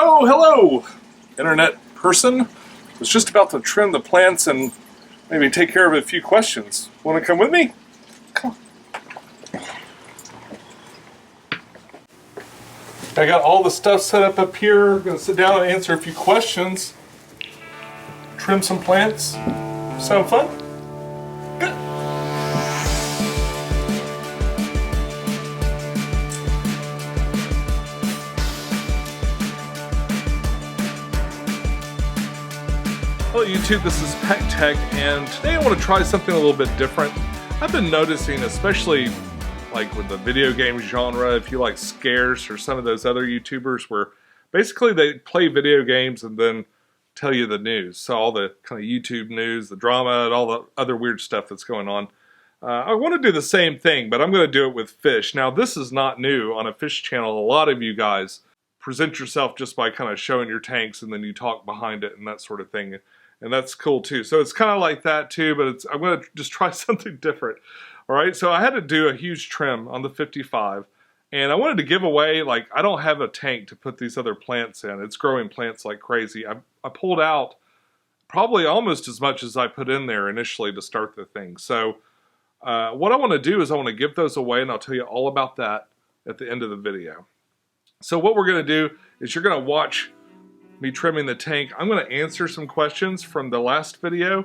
Oh, hello, internet person. Was just about to trim the plants and maybe take care of a few questions. Want to come with me? Come on. I got all the stuff set up here. I'm going to sit down and answer a few questions. Trim some plants. Sound fun? Good. Hello YouTube, this is Pecktec, and today I want to try something a little bit different. I've been noticing, especially like with the video game genre, if you like Scarce or some of those other YouTubers where basically they play video games and then tell you the news. So all the kind of YouTube news, the drama, and all the other weird stuff that's going on. I want to do the same thing, but I'm going to do it with fish. Now this is not new on a fish channel. A lot of you guys present yourself just by kind of showing your tanks and then you talk behind it and that sort of thing. And that's cool too. So it's kind of like that too, but I'm going to just try something different. All right, so I had to do a huge trim on the 55, and I wanted to give away, like, I don't have a tank to put these other plants in. It's growing plants like crazy. I pulled out probably almost as much as I put in there initially to start the thing. So what I want to do is I want to give those away, and I'll tell you all about that at the end of the video. So what we're going to do is you're going to watch me trimming the tank. I'm going to answer some questions from the last video.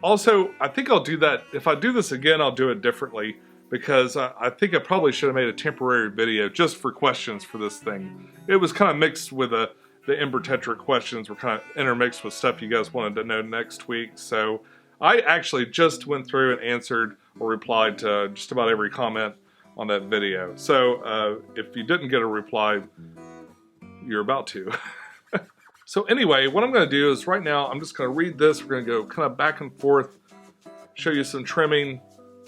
Also, I think I'll do that. If I do this again, I'll do it differently because I think I probably should have made a temporary video just for questions for this thing. It was kind of mixed with the Ember Tetra questions were kind of intermixed with stuff you guys wanted to know next week. So I actually just went through and answered or replied to just about every comment on that video. So if you didn't get a reply, you're about to. So anyway, what I'm going to do is right now, I'm just going to read this. We're going to go kind of back and forth, show you some trimming,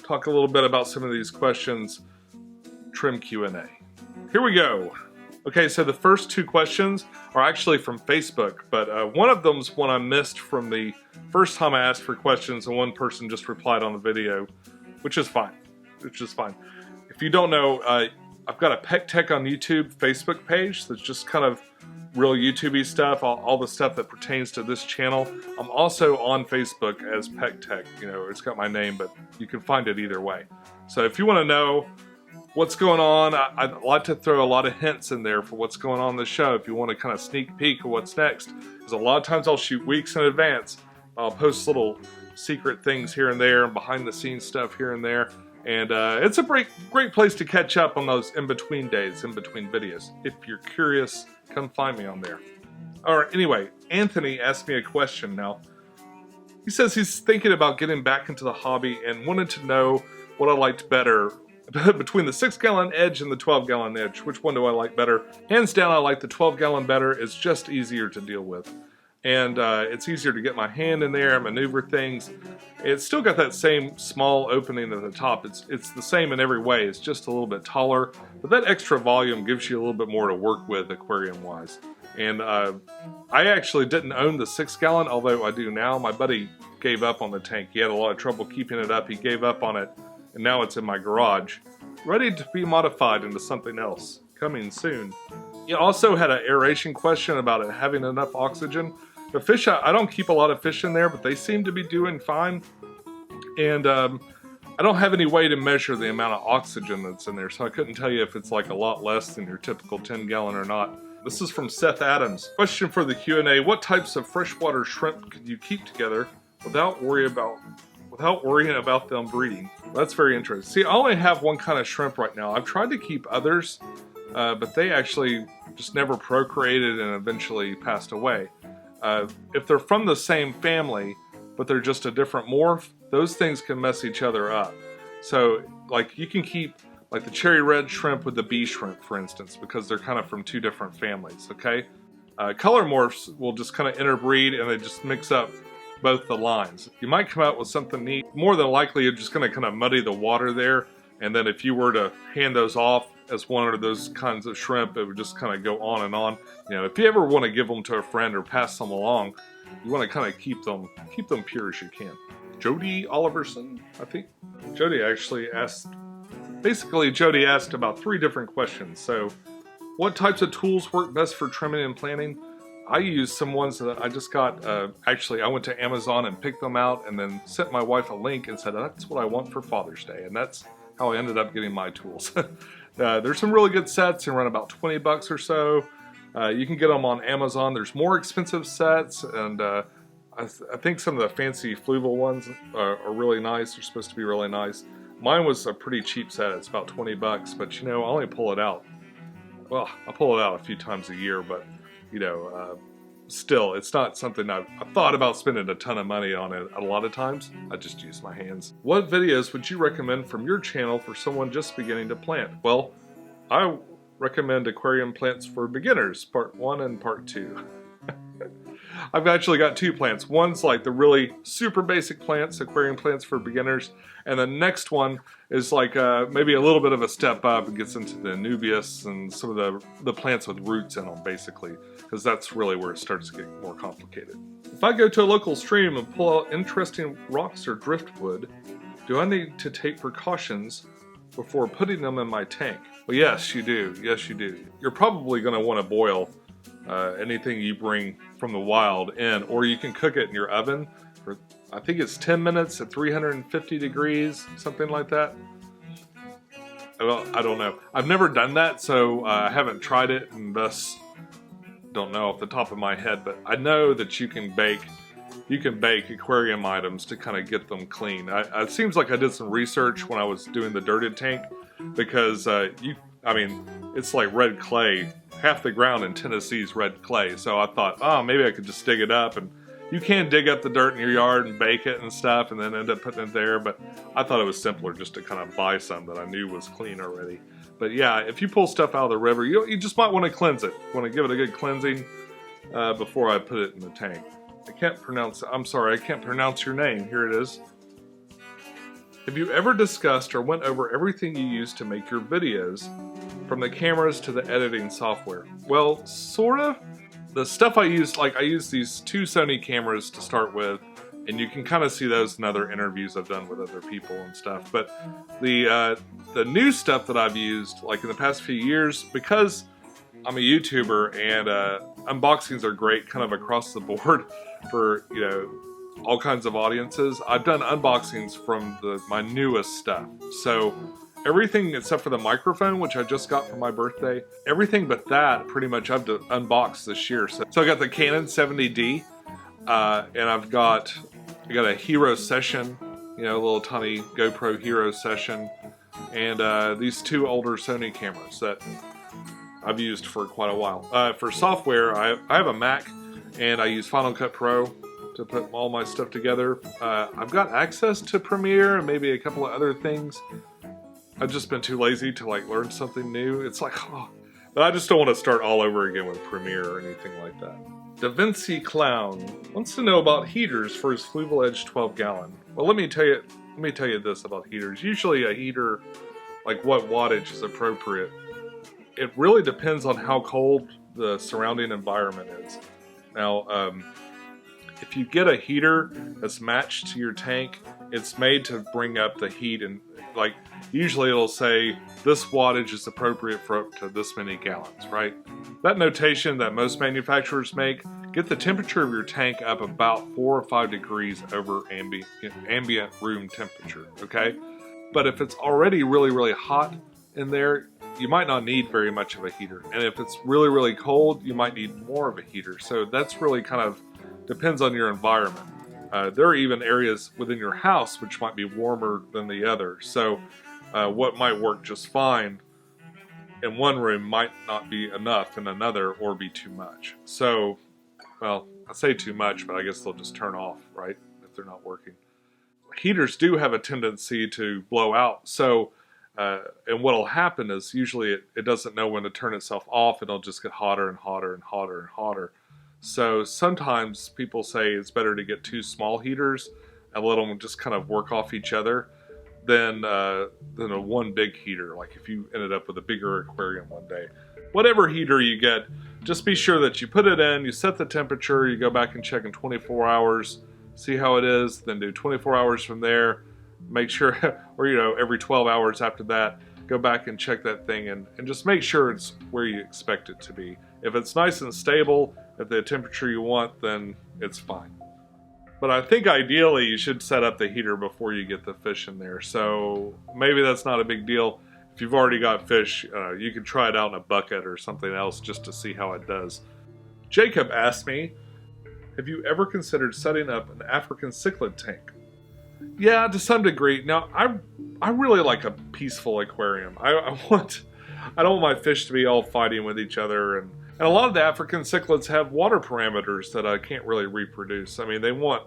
talk a little bit about some of these questions, trim Q&A. Here we go. Okay, so the first two questions are actually from Facebook, but one of them's one I missed from the first time I asked for questions, and one person just replied on the video, which is fine. If you don't know, I've got a Pecktec on YouTube Facebook page that's just kind of real YouTube-y stuff, all the stuff that pertains to this channel. I'm also on Facebook as Pecktec. You know, it's got my name, but you can find it either way. So if you want to know what's going on, I'd like to throw a lot of hints in there for what's going on in the show if you want to kind of sneak peek of what's next. Because a lot of times I'll shoot weeks in advance. I'll post little secret things here and there and behind-the-scenes stuff here and there. And it's a great place to catch up on those in-between days, in-between videos. If you're curious, come find me on there. Alright, anyway, Anthony asked me a question now. He says he's thinking about getting back into the hobby and wanted to know what I liked better between the 6-gallon Edge and the 12-gallon Edge. Which one do I like better? Hands down, I like the 12-gallon better. It's just easier to deal with. And it's easier to get my hand in there and maneuver things. It's still got that same small opening at the top. It's the same in every way. It's just a little bit taller, but that extra volume gives you a little bit more to work with aquarium-wise. And I actually didn't own the 6-gallon, although I do now. My buddy gave up on the tank. He had a lot of trouble keeping it up. He gave up on it, and now it's in my garage, ready to be modified into something else. Coming soon. You also had an aeration question about it having enough oxygen. The fish, I don't keep a lot of fish in there, but they seem to be doing fine. And I don't have any way to measure the amount of oxygen that's in there, so I couldn't tell you if it's like a lot less than your typical 10-gallon or not. This is from Seth Adams. Question for the Q&A: what types of freshwater shrimp could you keep together without worrying about them breeding? That's very interesting. See, I only have one kind of shrimp right now. I've tried to keep others, but they actually just never procreated and eventually passed away. If they're from the same family, but they're just a different morph, those things can mess each other up. So, like, you can keep, like, the cherry red shrimp with the bee shrimp, for instance, because they're kind of from two different families, okay? Color morphs will just kind of interbreed, and they just mix up both the lines. You might come out with something neat. More than likely, you're just going to kind of muddy the water there, and then if you were to hand those off as one of those kinds of shrimp, it would just kind of go on and on. You know, if you ever want to give them to a friend or pass them along, you want to kind of keep them pure as you can. Jody Oliverson, I think. Jody actually asked, basically Jody asked about 3 different questions. So, what types of tools work best for trimming and planting? I use some ones that I just got, actually I went to Amazon and picked them out and then sent my wife a link and said, that's what I want for Father's Day. And that's how I ended up getting my tools. There's some really good sets. They run about 20 bucks or so. You can get them on Amazon. There's more expensive sets, and I think some of the fancy fluval ones are really nice. They're supposed to be really nice. Mine was a pretty cheap set. It's about 20 bucks, but you know, I only pull it out. Well, I pull it out a few times a year, but you know, still, it's not something I've thought about spending a ton of money on it a lot of times. I just use my hands. What videos would you recommend from your channel for someone just beginning to plant? Well, I recommend aquarium plants for beginners, part 1 and part 2. I've actually got 2 plants. One's like the really super basic plants, aquarium plants for beginners, and the next one is like maybe a little bit of a step up and gets into the Nubius and some of the plants with roots in them, basically, because that's really where it starts to get more complicated. If I go to a local stream and pull out interesting rocks or driftwood, do I need to take precautions before putting them in my tank? Well, yes, you do. Yes, you do. You're probably going to want to boil anything you bring from the wild in, or you can cook it in your oven for, I think it's 10 minutes at 350 degrees, something like that. Well, I don't know. I've never done that, so I haven't tried it, and thus don't know off the top of my head, but I know that you can bake aquarium items to kind of get them clean. It seems like I did some research when I was doing the dirted tank, because I mean, it's like red clay. Half the ground in Tennessee is red clay, so I thought, oh, maybe I could just dig it up, and you can dig up the dirt in your yard and bake it and stuff and then end up putting it there, but I thought it was simpler just to kind of buy some that I knew was clean already. But yeah, if you pull stuff out of the river, you just might want to cleanse it. You want to give it a good cleansing before I put it in the tank. I'm sorry, I can't pronounce your name. Here it is. Have you ever discussed or went over everything you use to make your videos, from the cameras to the editing software? Well, sort of. The stuff I use, like I use these 2 Sony cameras to start with, and you can kind of see those in other interviews I've done with other people and stuff. But the new stuff that I've used, like in the past few years, because I'm a YouTuber and unboxings are great kind of across the board for, you know, all kinds of audiences. I've done unboxings from my newest stuff. So everything except for the microphone, which I just got for my birthday, everything but that pretty much I've unboxed this year. So I got the Canon 70D, and I got a Hero Session, you know, a little tiny GoPro Hero Session, and these 2 older Sony cameras that I've used for quite a while. For software, I have a Mac, and I use Final Cut Pro to put all my stuff together. I've got access to Premiere and maybe a couple of other things. I've just been too lazy to like learn something new. It's like, oh, but I just don't want to start all over again with Premiere or anything like that. Da Vinci Clown wants to know about heaters for his Fluval Edge 12-gallon. Well, let me tell you this about heaters. Usually a heater, like what wattage is appropriate, it really depends on how cold the surrounding environment is. Now, if you get a heater that's matched to your tank, it's made to bring up the heat, and like usually it'll say this wattage is appropriate for up to this many gallons, right? That notation that most manufacturers make, get the temperature of your tank up about 4 or 5 degrees over ambient room temperature, okay? But if it's already really, really hot in there, you might not need very much of a heater. And if it's really, really cold, you might need more of a heater. So that's really kind of depends on your environment. There are even areas within your house which might be warmer than the other. So what might work just fine in one room might not be enough in another, or be too much. So, well, I say too much, but I guess they'll just turn off, right, if they're not working. Heaters do have a tendency to blow out. So, and what'll happen is usually it doesn't know when to turn itself off. It'll just get hotter and hotter and hotter and hotter. So sometimes people say it's better to get 2 small heaters and let them just kind of work off each other than a one big heater, like if you ended up with a bigger aquarium one day. Whatever heater you get, just be sure that you put it in, you set the temperature, you go back and check in 24 hours, see how it is, then do 24 hours from there, make sure, or you know, every 12 hours after that, go back and check that thing and just make sure it's where you expect it to be. If it's nice and stable at the temperature you want, then it's fine. But I think ideally you should set up the heater before you get the fish in there. So maybe that's not a big deal. If you've already got fish, you can try it out in a bucket or something else just to see how it does. Jacob asked me, have you ever considered setting up an African cichlid tank? Yeah, to some degree. Now, I really like a peaceful aquarium. I don't want my fish to be all fighting with each other, and a lot of the African cichlids have water parameters that I can't really reproduce. I mean, they want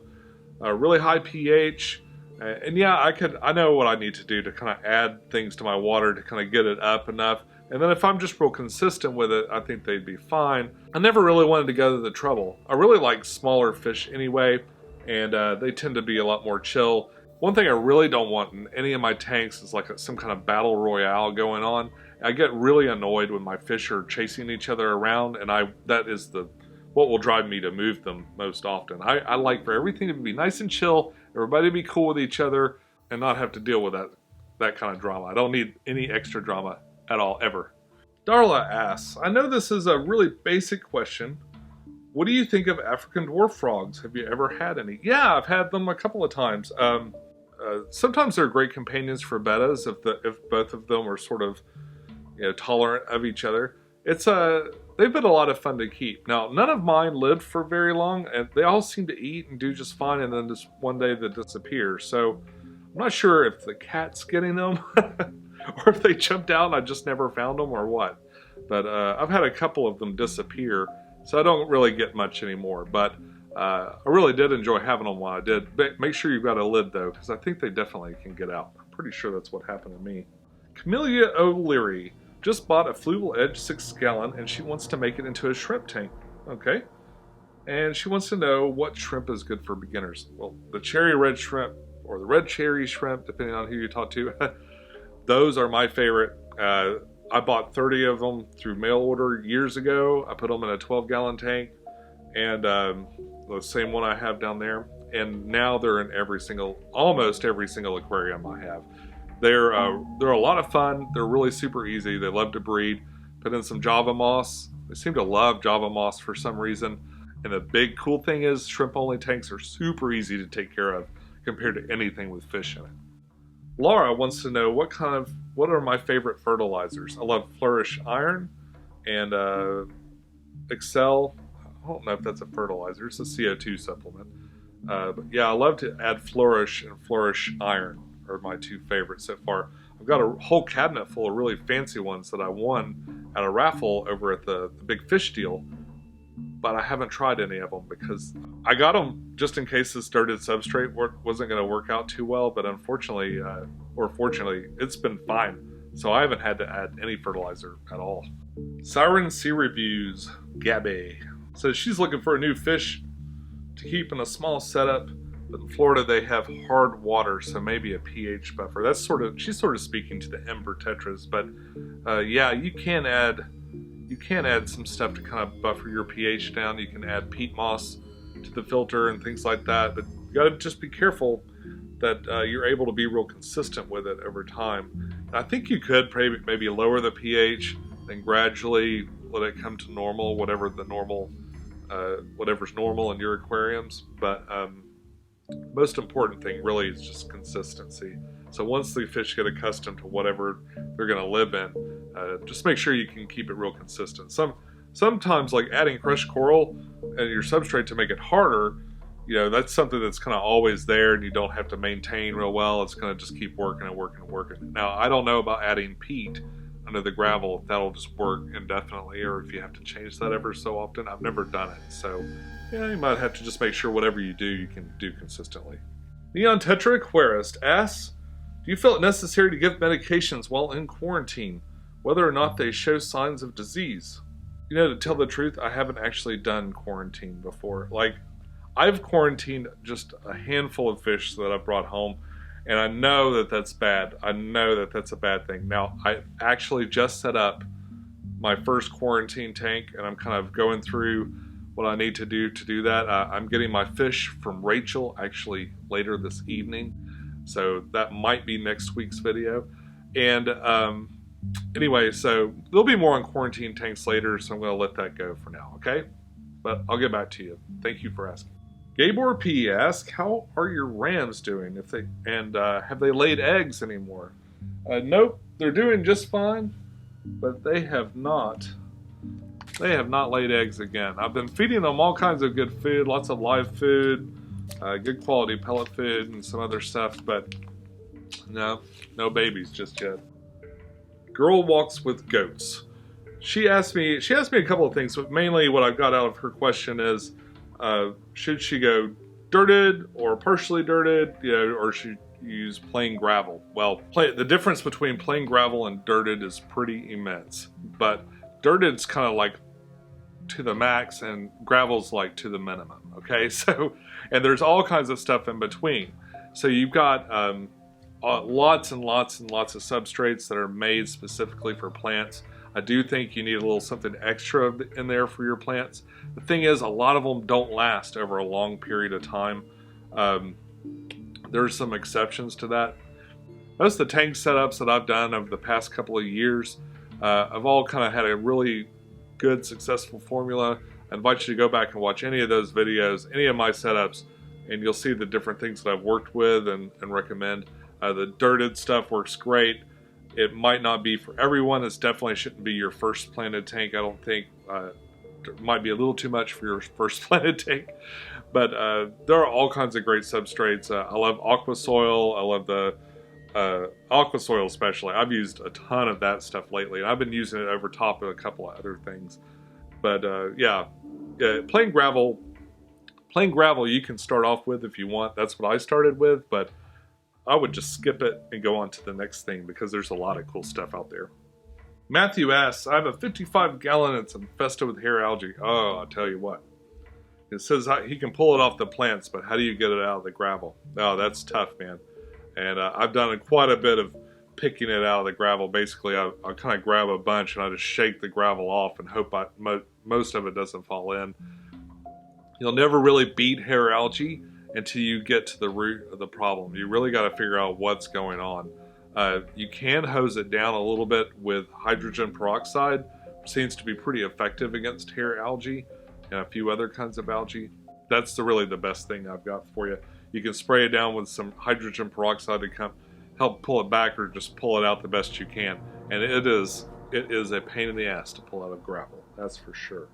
a really high pH, and yeah, I know what I need to do to kind of add things to my water to kind of get it up enough. And then if I'm just real consistent with it, I think they'd be fine. I never really wanted to go to the trouble. I really like smaller fish anyway, and they tend to be a lot more chill. One thing I really don't want in any of my tanks is like some kind of battle royale going on. I get really annoyed when my fish are chasing each other around, and that is what will drive me to move them most often. I like for everything to be nice and chill, everybody to be cool with each other, and not have to deal with that kind of drama. I don't need any extra drama at all, ever. Darla asks, I know this is a really basic question. What do you think of African dwarf frogs? Have you ever had any? Yeah, I've had them a couple of times. Sometimes they're great companions for bettas if both of them are sort of tolerant of each other. They've been a lot of fun to keep. Now, none of mine lived for very long, and they all seem to eat and do just fine, and then just one day they disappear. So I'm not sure if the cat's getting them or if they jumped out and I just never found them or what. But I've had a couple of them disappear, so I don't really get much anymore. But I really did enjoy having them when I did. Make sure you've got a lid though, because I think they definitely can get out. I'm pretty sure that's what happened to me. Camellia O'Leary just bought a fluval edge 6-gallon and she wants to make it into a shrimp tank. Okay. And she wants to know what shrimp is good for beginners. Well, the cherry red shrimp or the red cherry shrimp, depending on who you talk to, those are my favorite. I bought 30 of them through mail order years ago. I put them in a 12-gallon tank, and the same one I have down there. And now they're in almost every single aquarium I have. They're a lot of fun. They're really super easy. They love to breed. Put in some Java moss. They seem to love Java moss for some reason. And the big cool thing is shrimp-only tanks are super easy to take care of compared to anything with fish in it. Laura wants to know what are my favorite fertilizers. I love Flourish Iron and Excel. I don't know if that's a fertilizer. It's a CO2 supplement. But yeah, I love to add Flourish and Flourish Iron are my two favorites so far. I've got a whole cabinet full of really fancy ones that I won at a raffle over at the Big Fish deal, but I haven't tried any of them because I got them just in case this dirted substrate wasn't going to work out too well, but unfortunately, or fortunately, it's been fine. So I haven't had to add any fertilizer at all. Siren Sea Reviews, Gabby, says she's looking for a new fish to keep in a small setup, but in Florida they have hard water, so maybe a pH buffer. She's sort of speaking to the Ember Tetras, but yeah, you can add some stuff to kind of buffer your pH down. You can add peat moss to the filter and things like that, but you got to just be careful that you're able to be real consistent with it over time. I think you could maybe lower the pH, then gradually let it come to normal, whatever's normal in your aquariums. But most important thing really is just consistency. So once the fish get accustomed to whatever they're going to live in, just make sure you can keep it real consistent. Sometimes like adding crushed coral and your substrate to make it harder, that's something that's kind of always there and you don't have to maintain real well. It's going to just keep working and working and working. Now, I don't know about adding peat under the gravel, if that'll just work indefinitely or if you have to change that ever so often. I've never done it, so yeah, you might have to just make sure whatever you do, you can do consistently. Neon Tetra Aquarist asks, do you feel it necessary to give medications while in quarantine, whether or not they show signs of disease? To tell the truth, I haven't actually done quarantine before. Like, I've quarantined just a handful of fish that I've brought home, and I know that that's bad. I know that that's a bad thing. Now, I actually just set up my first quarantine tank, and I'm kind of going through what I need to do that. I'm getting my fish from Rachel actually later this evening, so that might be next week's video. And anyway, so there'll be more on quarantine tanks later, so I'm going to let that go for now, okay? but I'll get back to you. Thank you for asking. Gabor P asks, how are your rams doing? Have they laid eggs anymore? Nope, they're doing just fine, but they have not laid eggs again. I've been feeding them all kinds of good food, lots of live food, good quality pellet food and some other stuff, but no babies just yet. Girl walks with goats. She asked me a couple of things, but mainly what I've got out of her question is, should she go dirted or partially dirted, or should use plain gravel? Well, the difference between plain gravel and dirted is pretty immense, but dirted's kind of like to the max and gravel's like to the minimum, okay? So, and there's all kinds of stuff in between. So you've got lots and lots and lots of substrates that are made specifically for plants. I do think you need a little something extra in there for your plants. The thing is, a lot of them don't last over a long period of time. There's some exceptions to that. Most of the tank setups that I've done over the past couple of years have all kind of had a really good, successful formula. I invite you to go back and watch any of those videos, any of my setups, and you'll see the different things that I've worked with and recommend. The dirted stuff works great. It might not be for everyone. This definitely shouldn't be your first planted tank. I don't think it might be a little too much for your first planted tank. But there are all kinds of great substrates. I love Aquasoil. I love the Aquasoil especially. I've used a ton of that stuff lately. And I've been using it over top of a couple of other things. But yeah, plain gravel you can start off with if you want. That's what I started with, but I would just skip it and go on to the next thing because there's a lot of cool stuff out there. Matthew asks, I have a 55-gallon that's infested with hair algae. Oh, I'll tell you what. It says he can pull it off the plants, but how do you get it out of the gravel? Oh, that's tough, man. And I've done quite a bit of picking it out of the gravel. Basically, I'll kind of grab a bunch and I just shake the gravel off and hope most of it doesn't fall in. You'll never really beat hair algae until you get to the root of the problem. You really got to figure out what's going on. You can hose it down a little bit with hydrogen peroxide. It seems to be pretty effective against hair algae and a few other kinds of algae. That's really the best thing I've got for you. You can spray it down with some hydrogen peroxide to help pull it back, or just pull it out the best you can. And it is a pain in the ass to pull out of gravel, that's for sure.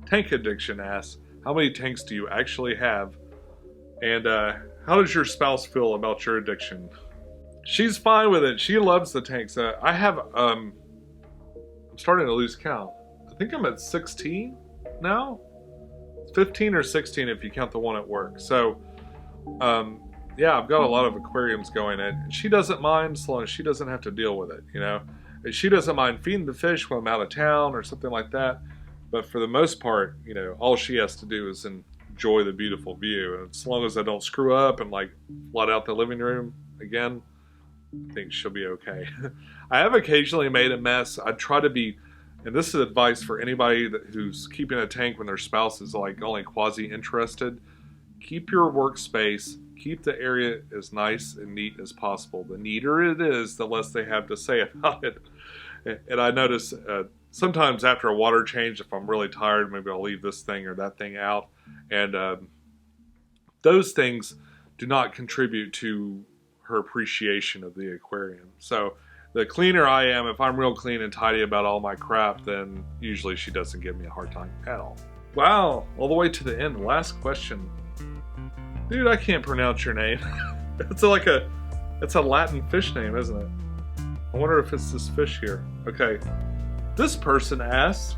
Tank Addiction asks, how many tanks do you actually have? And how does your spouse feel about your addiction? She's fine with it. She loves the tanks. I'm starting to lose count. I think I'm at 16 now. 15 or 16 if you count the one at work. So, yeah, I've got a lot of aquariums going in. And she doesn't mind as long as she doesn't have to deal with it, And she doesn't mind feeding the fish when I'm out of town or something like that. But for the most part, all she has to do is enjoy the beautiful view. And as long as I don't screw up and flood out the living room again, I think she'll be okay. I have occasionally made a mess. I try to be, and this is advice for anybody who's keeping a tank when their spouse is only quasi-interested. Keep your workspace, keep the area as nice and neat as possible. The neater it is, the less they have to say about it. And I notice sometimes after a water change, if I'm really tired, maybe I'll leave this thing or that thing out. And those things do not contribute to her appreciation of the aquarium. So the cleaner I am, if I'm real clean and tidy about all my crap, then usually she doesn't give me a hard time at all. Wow, all the way to the end. Last question. Dude, I can't pronounce your name. It's a Latin fish name, isn't it? I wonder if it's this fish here. Okay. This person asks,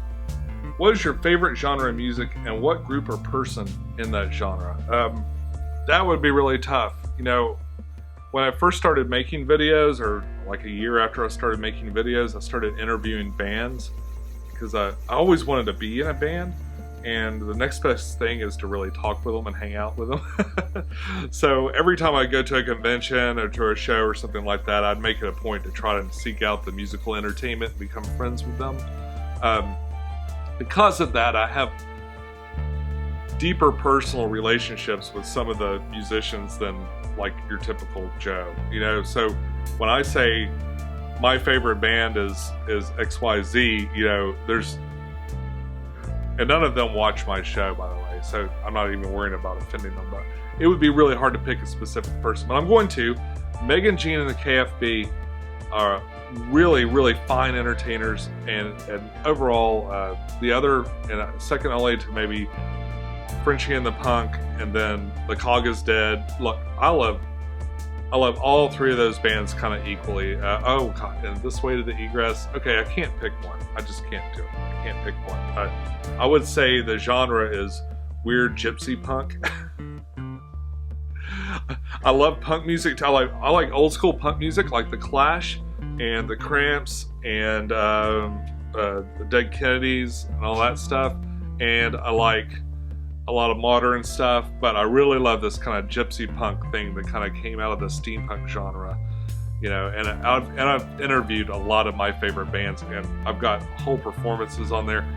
what is your favorite genre of music and what group or person in that genre? That would be really tough. When I first started making videos, or a year after I started making videos, I started interviewing bands because I always wanted to be in a band, and the next best thing is to really talk with them and hang out with them. So every time I go to a convention or to a show or something like that, I'd make it a point to try to seek out the musical entertainment and become friends with them. Because of that, I have deeper personal relationships with some of the musicians than your typical Joe, So when I say my favorite band is XYZ, And none of them watch my show, by the way, so I'm not even worrying about offending them. But it would be really hard to pick a specific person, but I'm going to. Megan, Jean, and the KFB are really, really fine entertainers, and overall, the other, and second only to maybe Frenchie and the Punk, and then The Cog is Dead. Look, I love all three of those bands kind of equally. Oh God, and This Way to the Egress. Okay, I can't pick one. I just can't do it. I can't pick one. I would say the genre is weird gypsy punk. I love punk music. I like old school punk music, like the Clash and the Cramps and the Dead Kennedys and all that stuff. And I like a lot of modern stuff, but I really love this kind of gypsy punk thing that kind of came out of the steampunk genre, you know. And I've interviewed a lot of my favorite bands, and I've got whole performances on there.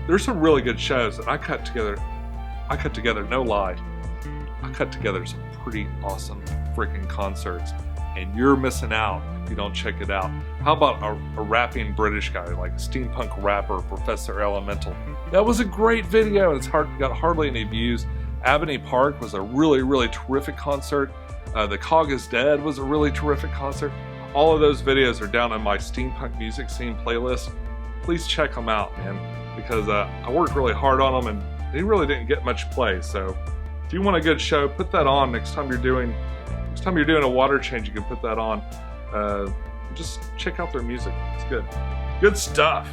There's some really good shows, and I cut together, no lie, I cut together some pretty awesome freaking concerts, and you're missing out if you don't check it out. How about a rapping British guy, like a steampunk rapper, Professor Elemental? That was a great video, and got hardly any views. Ebony Park was a really, really terrific concert. The Cog is Dead was a really terrific concert. All of those videos are down on my steampunk music scene playlist. Please check them out, man, because I worked really hard on them, and they really didn't get much play. So if you want a good show, put that on next time you're doing a water change. You can put that on. Just check out their music. It's good. Good stuff.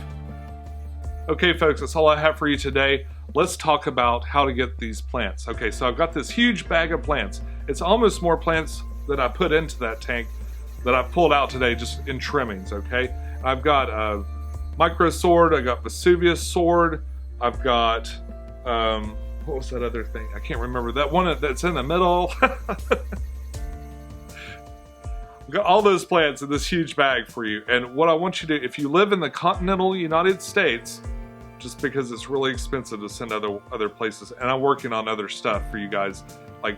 Okay, folks, that's all I have for you today. Let's talk about how to get these plants. Okay, so I've got this huge bag of plants. It's almost more plants that I put into that tank that I pulled out today just in trimmings, okay? I've got Micro Sword, I've got Vesuvius Sword, I've got, what was that other thing? I can't remember. That one that's in the middle. I've got all those plants in this huge bag for you. And what I want you to, if you live in the continental United States, just because it's really expensive to send other places, and I'm working on other stuff for you guys. Like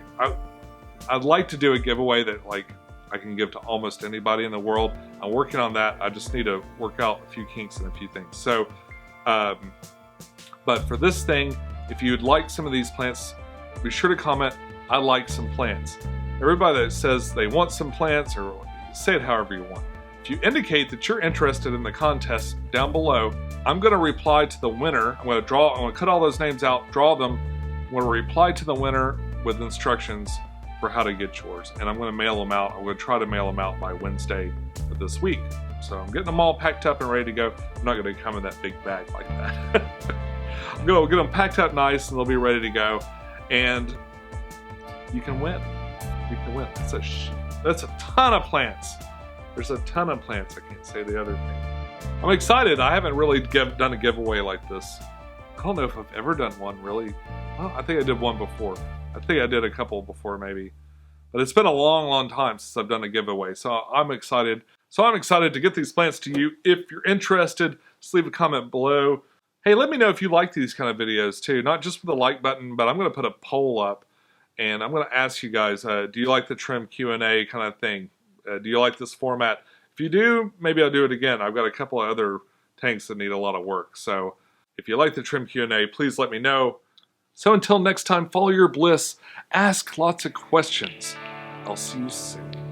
I'd like to do a giveaway that like I can give to almost anybody in the world. I'm working on that. I just need to work out a few kinks and a few things. So, but for this thing, if you'd like some of these plants, be sure to comment, I like some plants. Everybody that says they want some plants, or say it however you want. If you indicate that you're interested in the contest down below, I'm going to reply to the winner. I'm going to cut all those names out, draw them. I'm going to reply to the winner with instructions for how to get yours. And I'm going to mail them out. I'm going to try to mail them out by Wednesday of this week. So I'm getting them all packed up and ready to go. I'm not going to come in that big bag like that. I'm going to get them packed up nice, and they'll be ready to go. And you can win. You can win. That's a ton of plants. There's a ton of plants. I can't say the other thing. I'm excited. I haven't really done a giveaway like this. I don't know if I've ever done one, really. Well, I think I did one before. I think I did a couple before, maybe. But it's been a long, long time since I've done a giveaway. So I'm excited. To get these plants to you. If you're interested, just leave a comment below. Hey, let me know if you like these kind of videos too. Not just with the like button, but I'm going to put a poll up. And I'm going to ask you guys, do you like the trim Q&A kind of thing? Do you like this format? If you do, maybe I'll do it again. I've got a couple of other tanks that need a lot of work. So if you like the trim Q&A, please let me know. So until next time, follow your bliss. Ask lots of questions. I'll see you soon.